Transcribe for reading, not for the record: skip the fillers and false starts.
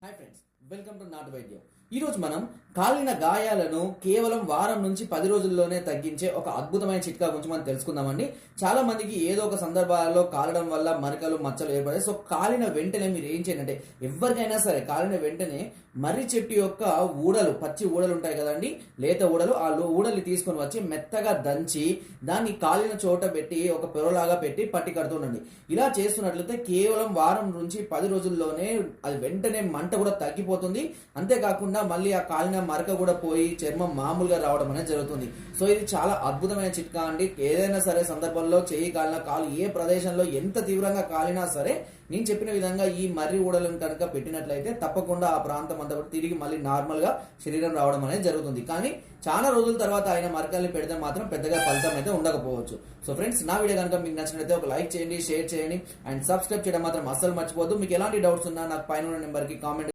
Hi friends, welcome to నాటు వైద్యం. ఈరోజు మనం కాలిన గాయాలను కేవలం వారం నుంచి 10 రోజుల్లోనే తగ్గించే ఒక అద్భుతమైన చిట్కా గురించి మనం తెలుసుకుందామండి. చాలా మందికి ఏదో ఒక సందర్భాలలో కాలడం వల్ల మరకలు మచ్చలు ఏర్పడాయి. సో కాలిన వెంటనే మీరు ఏం చేయండి అంటే, ఎవరికైనా సరే కాలిన వెంటనే మర్రి చెట్టు యొక్క ఊడలు, పచ్చి ఊడలు ఉంటాయి కదండి, లేత ఊడలు, ఆ ఊడల్ని తీసుకొని వచ్చి మెత్తగా దంచి దాన్ని కాలిన చోట పెట్టి ఒక పొరలాగా పెట్టి పట్టి కడుతుండండి. ఇలా చేస్తున్నట్లయితే కేవలం వారం నుంచి 10 రోజుల్లోనే అది వెంటనే మంట కూడా తగ్గిపోతుంది. అంతేకాకుండా మళ్ళీ ఆ కాలిన మరక కూడా పోయి చర్మం మామూలుగా రావడం అనేది జరుగుతుంది. సో ఇది చాలా అద్భుతమైన చిట్కా అండి. ఏదైనా సరే సందర్భంలో చెయ్యి కాలిన, కాలు ఏ ప్రదేశంలో ఎంత తీవ్రంగా కాలినా సరే నేను చెప్పిన విధంగా ఈ మర్రి ఊడలను కనుక పెట్టినట్లయితే తప్పకుండా ఆ ప్రాంతం అంతా కూడా తిరిగి మళ్ళీ నార్మల్ గా శరీరం రావడం అనేది జరుగుతుంది. కానీ చాలా రోజుల తర్వాత ఆయన మరకల్ని పెడితే మాత్రం పెద్దగా ఫలితం అయితే ఉండకపోవచ్చు. సో ఫ్రెండ్స్, నా వీడియో కనుక మీకు నచ్చినట్లయితే ఒక లైక్ చేయండి, షేర్ చేయండి అండ్ సబ్స్క్రైబ్ చేయడం మాత్రం అస్సలు మర్చిపోద్దు. మీకు ఎలాంటి డౌట్స్ ఉన్నా నాకు పైన నెంబర్కి కామెంట్